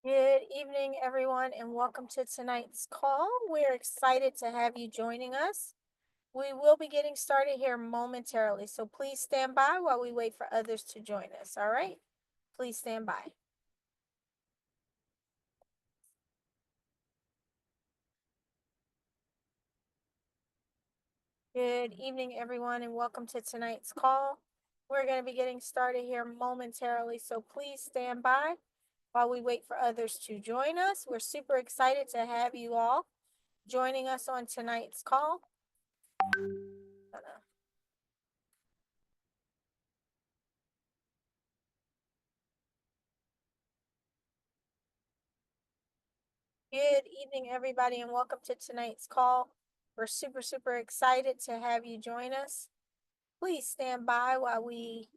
Good evening, everyone, and welcome to tonight's call. We're excited to have you joining us. We will be getting started here momentarily, so please stand by while we wait for others to join us. All right? Please stand by. Good evening, everyone, and welcome to tonight's call. We're going to be getting started here momentarily, so please stand by while we wait for others to join us. We're super excited to have you all joining us on tonight's call. Good evening, everybody, and welcome to tonight's call. We're super excited to have you join us. Please stand by while we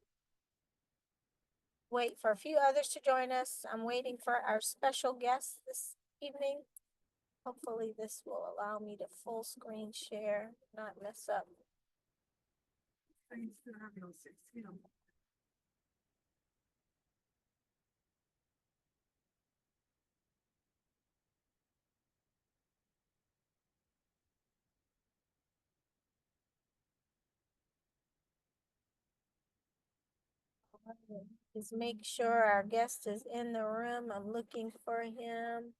wait for a few others to join us. I'm waiting for our special guest this evening. Hopefully this will allow me to full screen share, not mess up. Just make sure our guest is in the room. I'm looking for him.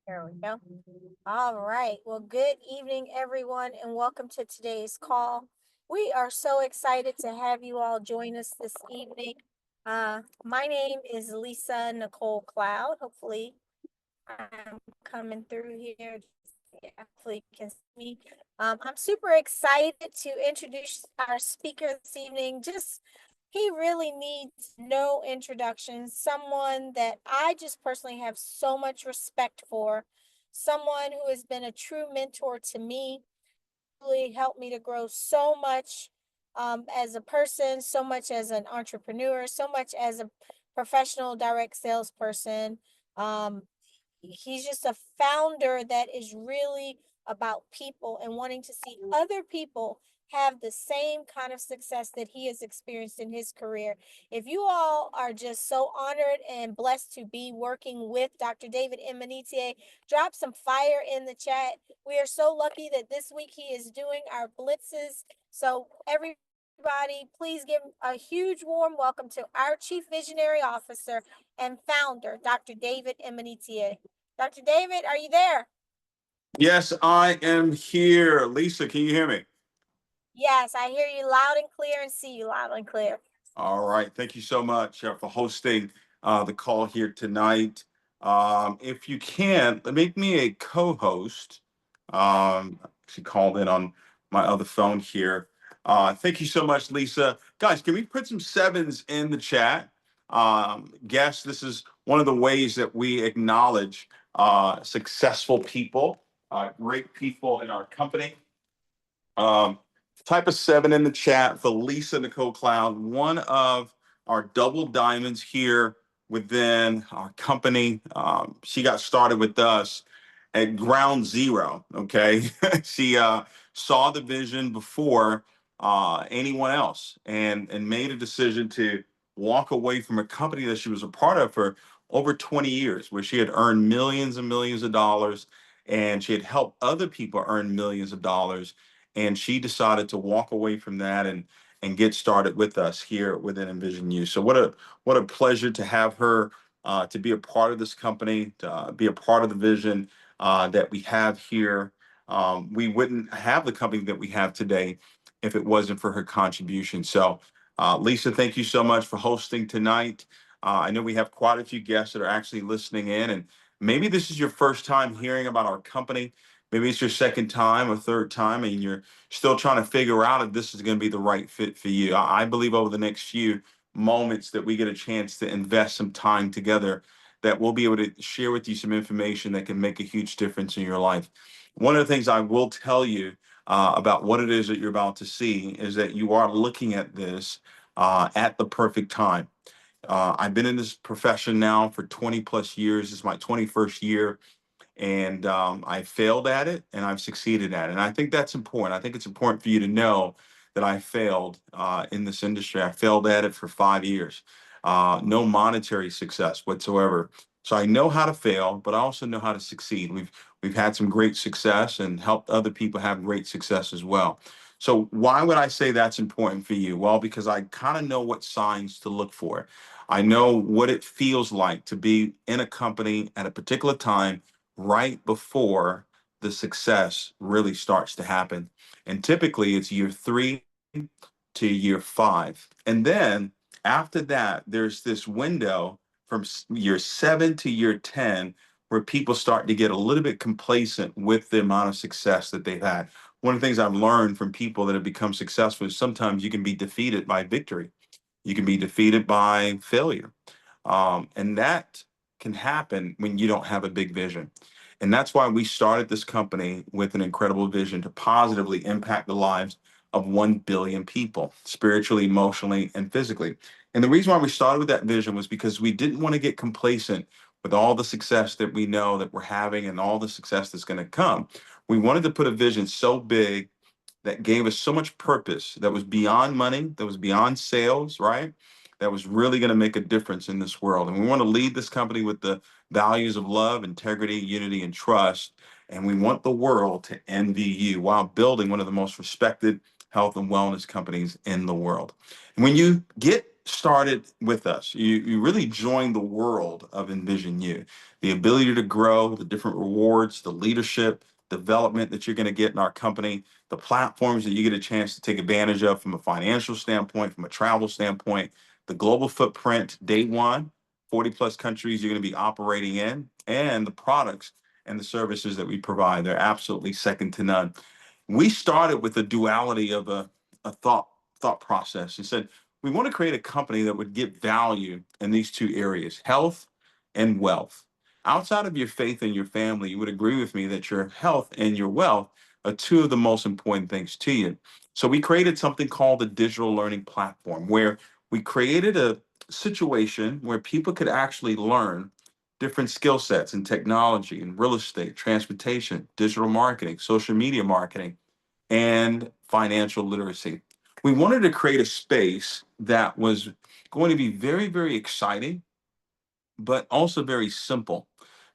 There we go. All right. Well, good evening, everyone, and welcome to today's call. We are so excited to have you all join us this evening. My name is Lisa Nicole Cloud. Hopefully, I'm coming through here. Yeah, hopefully you can see me. I'm super excited to introduce our speaker this evening. He really needs no introduction. Someone that I just personally have so much respect for. Someone who has been a true mentor to me, really helped me to grow so much as a person, so much as an entrepreneur, so much as a professional direct salesperson. Um, he's just a founder that is really about people and wanting to see other people have the same kind of success that he has experienced in his career. If you all are just so honored and blessed to be working with Dr. David Imonitie, drop some fire in the chat. We are so lucky that this week he is doing our blitzes. So everybody, please give a huge warm welcome to our Chief Visionary Officer and founder, Dr. David Imonitie. Dr. David, are you there? Yes, I am here. Lisa, can you hear me? Yes, I hear you loud and clear and see you loud and clear. All right. Thank you so much for hosting the call here tonight. If you can, make me a co-host. She called in on my other phone here. Thank you so much, Lisa. Guys, can we put some sevens in the chat? Guess this is one of the ways that we acknowledge successful people, great people in our company. Um, Type a seven in the chat for Lisa Nicole Cloud, one of our double diamonds here within our company. She got started with us at ground zero. Okay. She saw the vision before anyone else and made a decision to walk away from a company that she was a part of for over 20 years, where she had earned millions and millions of dollars and she had helped other people earn millions of dollars, and she decided to walk away from that and get started with us here within NVISIONU. So what a pleasure to have her to be a part of this company, to be a part of the vision that we have here. We wouldn't have the company that we have today if it wasn't for her contribution. So, Lisa, thank you so much for hosting tonight. I know we have quite a few guests that are actually listening in, and maybe this is your first time hearing about our company. Maybe it's your second time or third time, and you're still trying to figure out if this is going to be the right fit for you. I believe over the next few moments that we get a chance to invest some time together, that we'll be able to share with you some information that can make a huge difference in your life. One of the things I will tell you about what it is that you're about to see is that you are looking at this at the perfect time. I've been in this profession now for 20 plus years. It's my 21st year, And I failed at it and I've succeeded at it. And I think that's important. I think it's important for you to know that I failed in this industry. I failed at it for 5 years. No monetary success whatsoever. So I know how to fail, but I also know how to succeed. We've had some great success and helped other people have great success as well. So why would I say that's important for you? Well, because I kind of know what signs to look for. I know what it feels like to be in a company at a particular time right before the success really starts to happen. And typically it's year 3 to year 5. And then after that, there's this window from year 7 to year 10 where people start to get a little bit complacent with the amount of success that they've had. One of the things I've learned from people that have become successful is sometimes you can be defeated by victory. You can be defeated by failure. And that can happen when you don't have a big vision. And that's why we started this company with an incredible vision to positively impact the lives of 1 billion people, spiritually, emotionally, and physically. And the reason why we started with that vision was because we didn't want to get complacent with all the success that we know that we're having and all the success that's going to come. We wanted to put a vision so big that gave us so much purpose that was beyond money, that was beyond sales, right? That was really going to make a difference in this world. And we want to lead this company with the values of love, integrity, unity, and trust. And we want the world to envy you while building one of the most respected health and wellness companies in the world. And when you get started with us, you really join the world of Envision You. The ability to grow, the different rewards, the leadership, development that you're going to get in our company, the platforms that you get a chance to take advantage of from a financial standpoint, from a travel standpoint, the global footprint, day one, 40 plus countries you're going to be operating in, and the products and the services that we provide. They're absolutely second to none. We started with a duality of a thought process and said, we want to create a company that would get value in these two areas, health and wealth. Outside of your faith and your family, you would agree with me that your health and your wealth are two of the most important things to you. So we created something called the digital learning platform, where we created a situation where people could actually learn different skill sets in technology and real estate, transportation, digital marketing, social media marketing, and financial literacy. We wanted to create a space that was going to be very, very exciting but also very simple,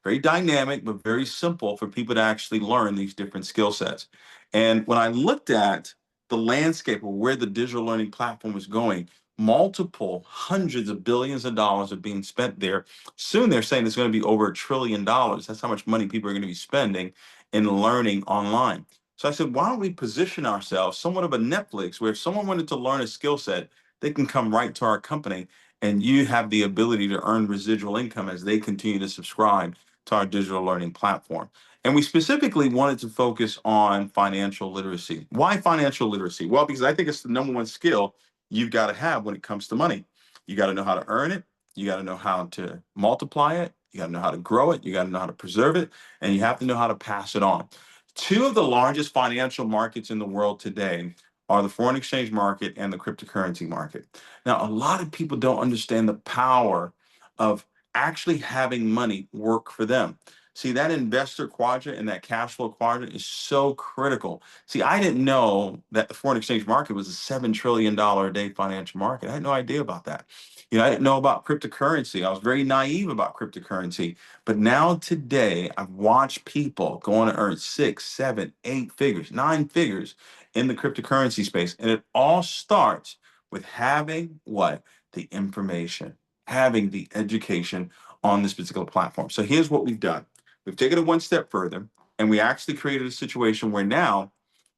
very dynamic, but very simple for people to actually learn these different skill sets. And when I looked at the landscape of where the digital learning platform was going, multiple hundreds of billions of dollars are being spent there. Soon they're saying it's going to be over $1 trillion. That's how much money people are going to be spending in learning online. So I said, why don't we position ourselves somewhat of a Netflix where if someone wanted to learn a skill set, they can come right to our company and you have the ability to earn residual income as they continue to subscribe to our digital learning platform. And we specifically wanted to focus on financial literacy. Why financial literacy? Well, because I think it's the number one skill you've got to have when it comes to money. You got to know how to earn it, you got to know how to multiply it, you got to know how to grow it, you got to know how to preserve it, and you have to know how to pass it on. Two of the largest financial markets in the world today are the foreign exchange market and the cryptocurrency market. Now, a lot of people don't understand the power of actually having money work for them. See, that investor quadrant and that cash flow quadrant is so critical. See, I didn't know that the foreign exchange market was a $7 trillion a day financial market. I had no idea about that. I didn't know about cryptocurrency. I was very naive about cryptocurrency. But now today, I've watched people go on to earn 6, 7, 8 figures, 9 figures in the cryptocurrency space. And it all starts with having what? The information, having the education on this particular platform. So here's what we've done. We've taken it one step further, and we actually created a situation where now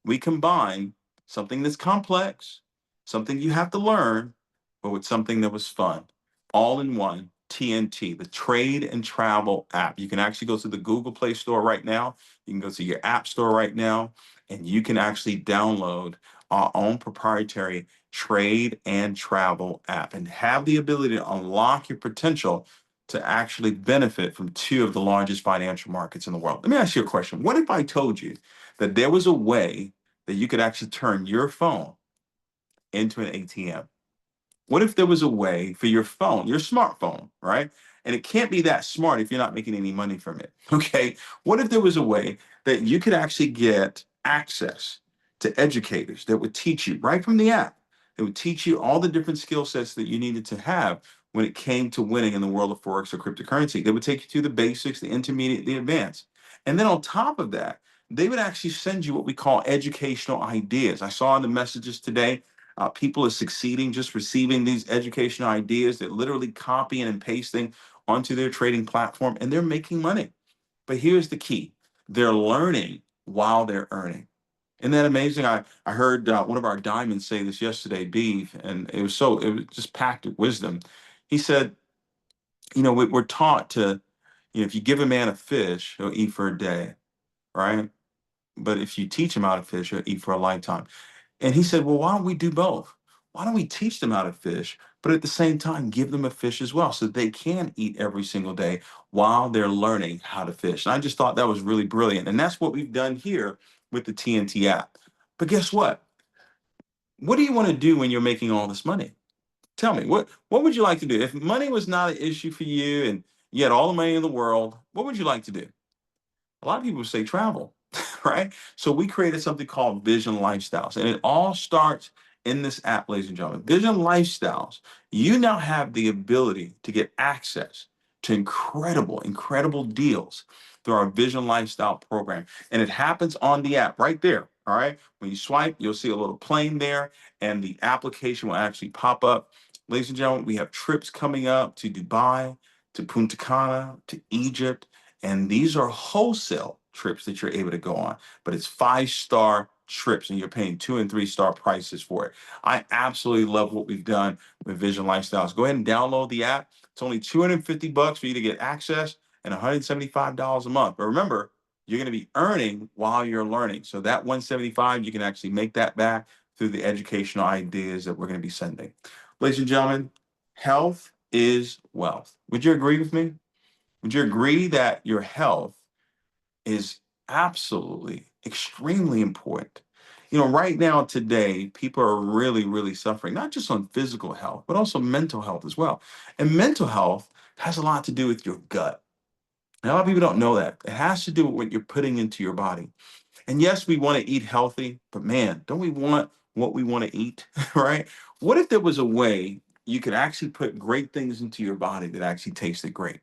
we combine something that's complex, something you have to learn, but with something that was fun, all in one. TNT, the trade and travel app. You can actually go to the Google Play Store right now. You can go to your App Store right now, and you can actually download our own proprietary trade and travel app and have the ability to unlock your potential to actually benefit from two of the largest financial markets in the world. Let me ask you a question. What if I told you that there was a way that you could actually turn your phone into an ATM? What if there was a way for your phone, your smartphone, right? And it can't be that smart if you're not making any money from it. Okay. What if there was a way that you could actually get access to educators that would teach you right from the app? It would teach you all the different skill sets that you needed to have when it came to winning in the world of Forex or cryptocurrency. They would take you through the basics, the intermediate, the advanced. And then on top of that, they would actually send you what we call educational ideas. I saw in the messages today, people are succeeding just receiving these educational ideas. They're literally copying and pasting onto their trading platform and they're making money. But here's the key, they're learning while they're earning. Isn't that amazing? I heard one of our diamonds say this yesterday, Beef, and it was just packed with wisdom. He said, we're taught to, if you give a man a fish, he'll eat for a day, right? But if you teach him how to fish, he'll eat for a lifetime. And he said, well, why don't we do both? Why don't we teach them how to fish, but at the same time, give them a fish as well so they can eat every single day while they're learning how to fish? And I just thought that was really brilliant. And that's what we've done here with the TNT app. But guess what? What do you want to do when you're making all this money? Tell me, what would you like to do? If money was not an issue for you and you had all the money in the world, what would you like to do? A lot of people say travel, right? So we created something called Vision Lifestyles, and it all starts in this app, ladies and gentlemen. Vision Lifestyles, you now have the ability to get access to incredible, incredible deals through our Vision Lifestyle program. And it happens on the app right there. All right. When you swipe, you'll see a little plane there, and the application will actually pop up. Ladies and gentlemen, we have trips coming up to Dubai, to Punta Cana, to Egypt, and these are wholesale trips that you're able to go on, but it's 5-star trips and you're paying 2 and 3 star prices for it. I absolutely love what we've done with Vision Lifestyles. Go ahead and download the app. It's only $250 for you to get access and $175 a month. But remember, you're going to be earning while you're learning. So that 175, you can actually make that back through the educational ideas that we're going to be sending. Ladies and gentlemen, health is wealth. Would you agree with me? Would you agree that your health is absolutely extremely important? Right now, today, people are really, really suffering, not just on physical health, but also mental health as well. And mental health has a lot to do with your gut. And a lot of people don't know that. It has to do with what you're putting into your body. And yes, we want to eat healthy, but man, don't we want what we want to eat, right? What if there was a way you could actually put great things into your body that actually tasted great?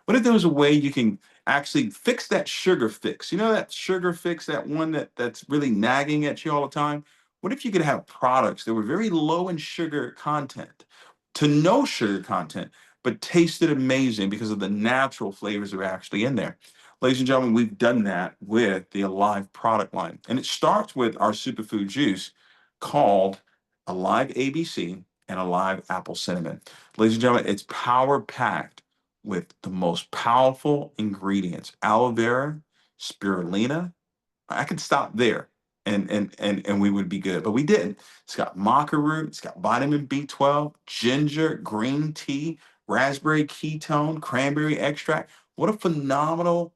What if there was a way you can actually fix that sugar fix? You know that sugar fix, that one that's really nagging at you all the time? What if you could have products that were very low in sugar content to no sugar content, but tasted amazing because of the natural flavors that are actually in there? Ladies and gentlemen, we've done that with the Alive product line. And it starts with our superfood juice called Alive ABC and Alive Apple Cinnamon. Ladies and gentlemen, it's power packed with the most powerful ingredients: aloe vera, spirulina. I could stop there and we would be good, but we didn't. It's got maca root, it's got vitamin B12, ginger, green tea, raspberry ketone, cranberry extract. What a phenomenal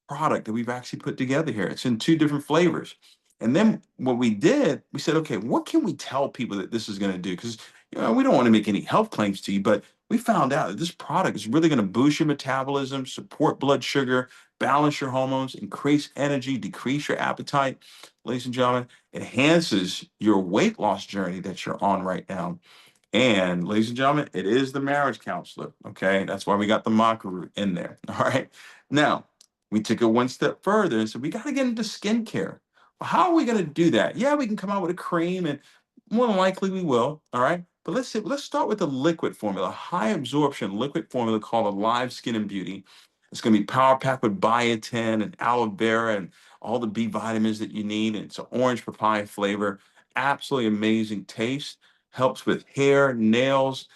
product that we've actually put together here. It's in 2 different flavors. And then what we did, we said, okay, what can we tell people that this is going to do? Because we don't want to make any health claims to you, but we found out that this product is really going to boost your metabolism, support blood sugar, balance your hormones, increase energy, decrease your appetite. Ladies and gentlemen, enhances your weight loss journey that you're on right now. And ladies and gentlemen, it is the marriage counselor. Okay. That's why we got the maca root in there. All right. Now, we took it one step further and said, we got to get into skincare. Well, how are we going to do that? Yeah, we can come out with a cream, and more than likely we will. All right. But let's start with the liquid formula, high absorption liquid formula called Alive Skin and Beauty. It's going to be power packed with biotin and aloe vera and all the B vitamins that you need. And it's an orange papaya flavor. Absolutely amazing taste. Helps with hair, nails,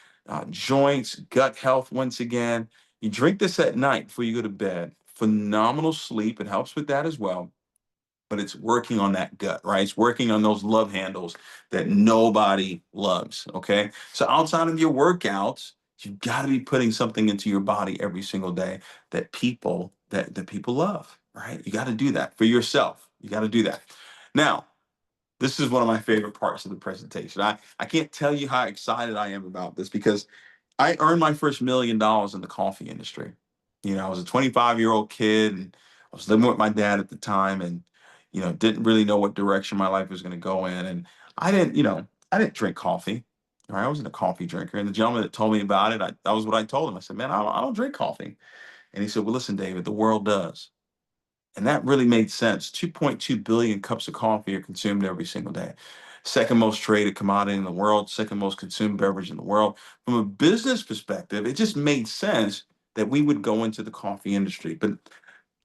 joints, gut health once again. You drink this at night before you go to bed. Phenomenal sleep. It helps with that as well. But it's working on that gut, right? It's working on those love handles that nobody loves. Okay. So outside of your workouts, you've got to be putting something into your body every single day that people love, right? You got to do that for yourself. You got to do that. Now, this is one of my favorite parts of the presentation. I can't tell you how excited I am about this because I earned my first $1 million in the coffee industry. I was a 25-year-old kid and I was living with my dad at the time and, didn't really know what direction my life was going to go in. And I didn't drink coffee. Right? I wasn't a coffee drinker. And the gentleman that told me about it, that was what I told him. I said, man, I don't drink coffee. And he said, well, listen, David, the world does. And that really made sense. 2.2 billion cups of coffee are consumed every single day. Second most traded commodity in the world, second most consumed beverage in the world. From a business perspective, it just made sense that we would go into the coffee industry. But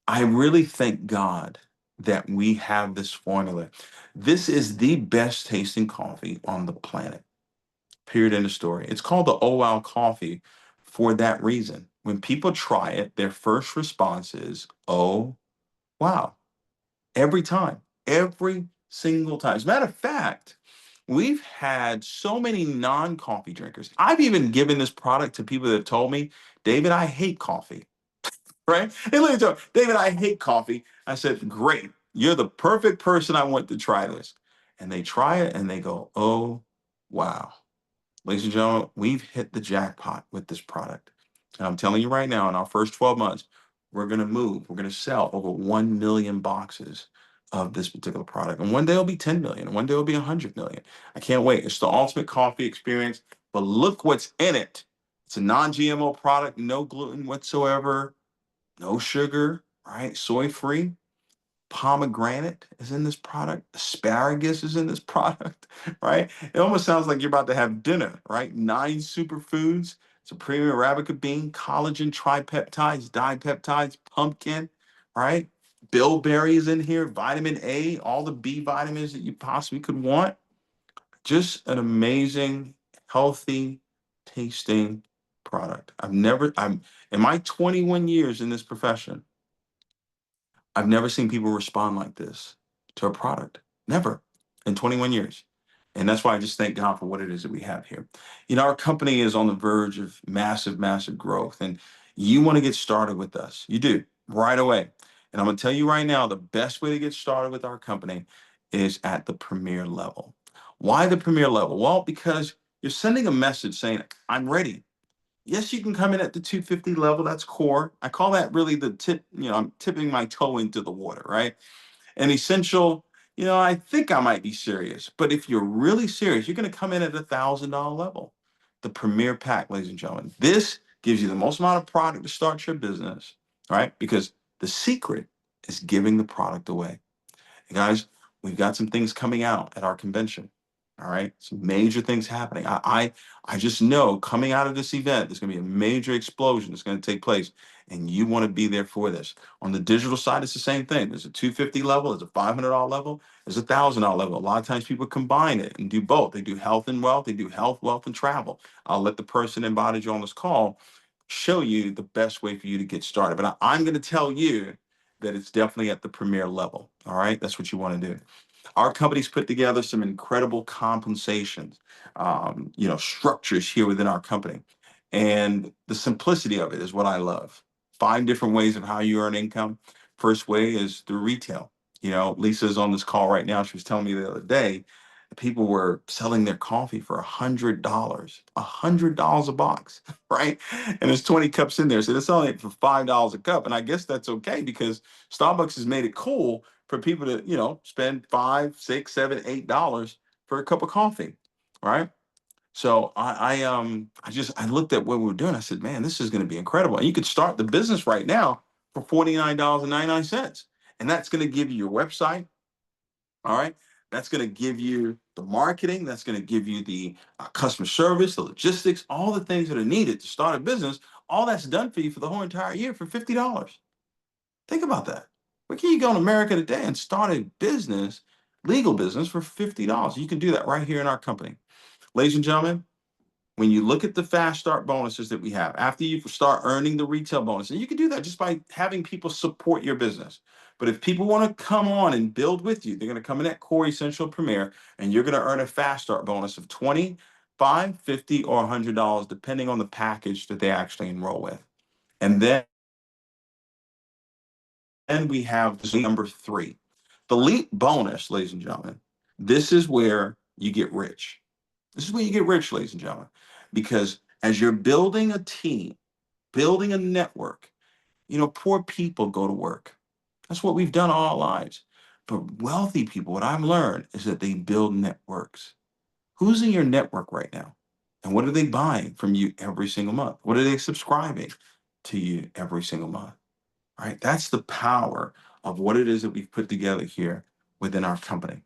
I really thank God that we have this formula. This is the best tasting coffee on the planet. Period. End of story. It's called the Oh Wow coffee for that reason. When people try it, their first response is, oh, wow. Every time, every single time. As a matter of fact, we've had so many non-coffee drinkers. I've even given this product to people that have told me, David, I hate coffee. Right? They literally told me, David, I hate coffee. I said, great. You're the perfect person I want to try this. And they try it and they go, oh, wow. Ladies and gentlemen, we've hit the jackpot with this product. And I'm telling you right now, in our first 12 months, we're going to sell over 1 million boxes of this particular product. And one day it'll be 10 million, and one day it'll be 100 million. I can't wait. It's the ultimate coffee experience. But look what's in it. It's a non GMO product, no gluten whatsoever, no sugar, right? Soy free. Pomegranate is in this product. Asparagus is in this product, right? It almost sounds like you're about to have dinner, right? 9 superfoods. It's a premium Arabica bean, collagen, tripeptides, dipeptides, pumpkin, right? Bilberry is in here, vitamin A, all the B vitamins that you possibly could want. Just an amazing, healthy, tasting product. I'm in my 21 years in this profession, I've never seen people respond like this to a product. Never in 21 years. And that's why I just thank God for what it is that we have here. Our company is on the verge of massive, massive growth. And you want to get started with us. You do right away. And I'm going to tell you right now, the best way to get started with our company is at the premier level. Why the premier level? Well, because you're sending a message saying, I'm ready. Yes, you can come in at the 250 level. That's core. I call that really the tip. I'm tipping my toe into the water, right? And essential, I think I might be serious. But if you're really serious, you're going to come in at $1,000 level. The premier pack, ladies and gentlemen. This gives you the most amount of product to start your business, right? Because the secret is giving the product away. And guys, we've got some things coming out at our convention. All right, some major things happening. I just know coming out of this event, there's going to be a major explosion that's going to take place, and you want to be there for this. On the digital side, it's the same thing. There's a 250 level, there's a $500 level, there's a $1,000 level. A lot of times people combine it and do both. They do health and wealth, they do health, wealth, and travel. I'll let the person embodied you on this call show you the best way for you to get started. But I'm going to tell you that it's definitely at the premier level. All right, that's what you want to do. Our company's put together some incredible compensations, structures here within our company, and the simplicity of it is what I love. 5 different ways of how you earn income. First way is through retail. Lisa's on this call right now. She was telling me the other day people were selling their coffee for $100, $100 a box, right? And there's 20 cups in there. So they're selling it for $5 a cup. And I guess that's okay because Starbucks has made it cool for people to, spend 5, 6, 7, $8 for a cup of coffee, right? So I looked at what we were doing. I said, man, this is going to be incredible. And you could start the business right now for $49.99. And that's going to give you your website, all right. That's going to give you the marketing. That's going to give you the customer service, the logistics, all the things that are needed to start a business. All that's done for you for the whole entire year for $50. Think about that. Where can you go in America today and start a business, legal business, for $50? You can do that right here in our company. Ladies and gentlemen, when you look at the fast start bonuses that we have, after you start earning the retail bonus, and you can do that just by having people support your business. But if people want to come on and build with you, they're going to come in at Core Essential Premier, and you're going to earn a fast start bonus of 25, 50, or $100, depending on the package that they actually enroll with. And then we have number 3, the leap bonus, ladies and gentlemen. This is where you get rich. This is where you get rich, ladies and gentlemen, because as you're building a team, building a network, poor people go to work. That's what we've done all our lives. But wealthy people, what I've learned is that they build networks. Who's in your network right now? And what are they buying from you every single month? What are they subscribing to you every single month? Right? That's the power of what it is that we've put together here within our company.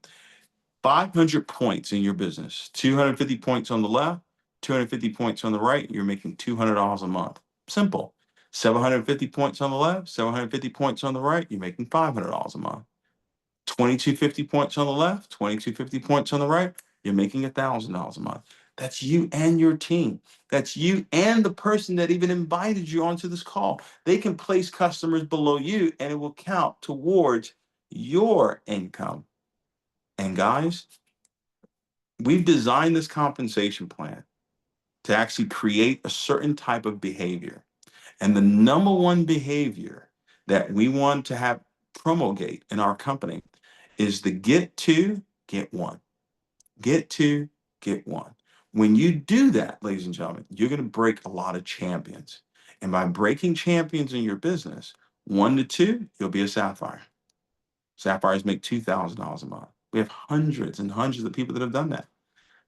500 points in your business, 250 points on the left, 250 points on the right, you're making $200 a month. Simple. 750 points on the left, 750 points on the right, you're making $500 a month. 2250 points on the left, 2250 points on the right, you're making $1,000 a month. That's you and your team. That's you and the person that even invited you onto this call. They can place customers below you and it will count towards your income. And guys, we've designed this compensation plan to actually create a certain type of behavior. And the number one behavior that we want to have promulgate in our company is the get two, get one. Get two, get one. When you do that, ladies and gentlemen, you're going to break a lot of champions. And by breaking champions in your business, 1 to 2, you'll be a sapphire. Sapphires make $2,000 a month. We have hundreds and hundreds of people that have done that.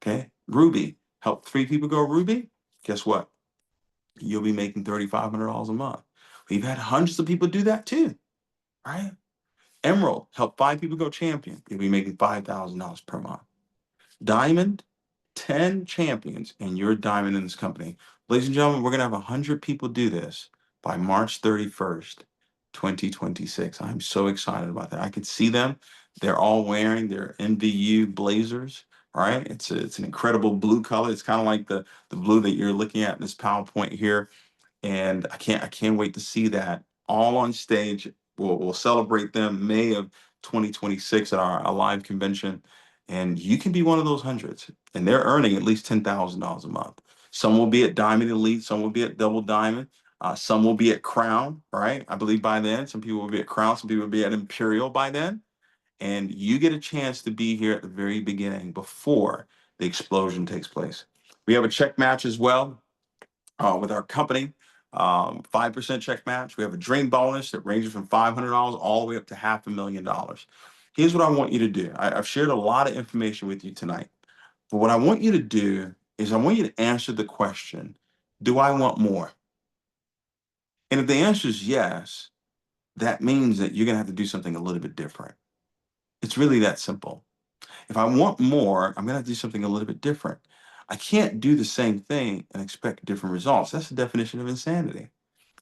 Okay. Ruby, help 3 people go Ruby. Guess what? You'll be making $3,500 a month. We've had hundreds of people do that too, right? Emerald, help 5 people go champion. You'll be making $5,000 per month. Diamond, 10 champions, and you're a diamond in this company. Ladies and gentlemen, we're going to have 100 people do this by March 31st, 2026. I'm so excited about that. I can see them. They're all wearing their NVU blazers, right? It's an incredible blue color. It's kind of like the blue that you're looking at in this PowerPoint here. And I can't wait to see that all on stage. We'll celebrate them May of 2026 at our live convention, and you can be one of those hundreds. And they're earning at least $10,000 a month. Some will be at Diamond Elite, some will be at Double Diamond, some will be at Crown. Right? I believe by then, some people will be at Crown, some people will be at Imperial by then, and you get a chance to be here at the very beginning before the explosion takes place. We have a check match as well with our company. 5% check match. We have a dream bonus that ranges from $500 all the way up to $500,000. Here's what I want you to do. I've shared a lot of information with you tonight, but what I want you to do is I want you to answer the question, do I want more? And if the answer is yes, that means that you're going to have to do something a little bit different. It's really that simple. If I want more, I'm going to have to do something a little bit different. I can't do the same thing and expect different results. That's the definition of insanity.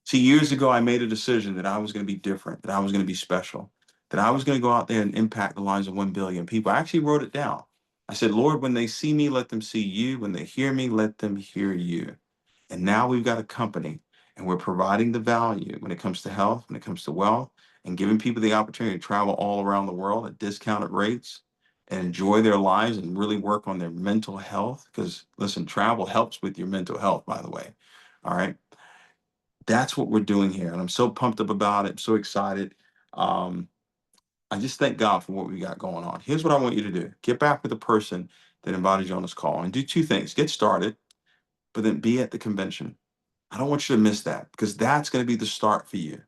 See, years ago, I made a decision that I was going to be different, that I was going to be special, that I was going to go out there and impact the lives of 1 billion people. I actually wrote it down. I said, Lord, when they see me, let them see you. When they hear me, let them hear you. And now we've got a company and we're providing the value when it comes to health, when it comes to wealth, and giving people the opportunity to travel all around the world at discounted rates and enjoy their lives and really work on their mental health. Because listen, travel helps with your mental health, by the way. All right. That's what we're doing here. And I'm so pumped up about it. I'm so excited. Um, I just thank God for what we got going on. Here's what I want you to do. Get back with the person that invited you on this call and do 2 things. Get started, but then be at the convention. I don't want you to miss that because that's going to be the start for you.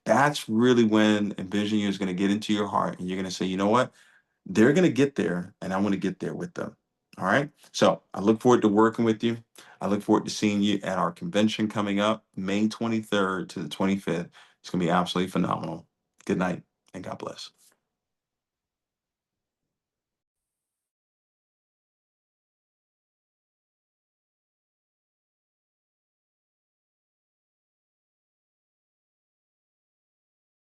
That's really when Envision You is going to get into your heart and you're going to say, you know what? They're going to get there and I want to get there with them. All right. So I look forward to working with you. I look forward to seeing you at our convention coming up May 23rd to the 25th. It's going to be absolutely phenomenal. Good night and God bless.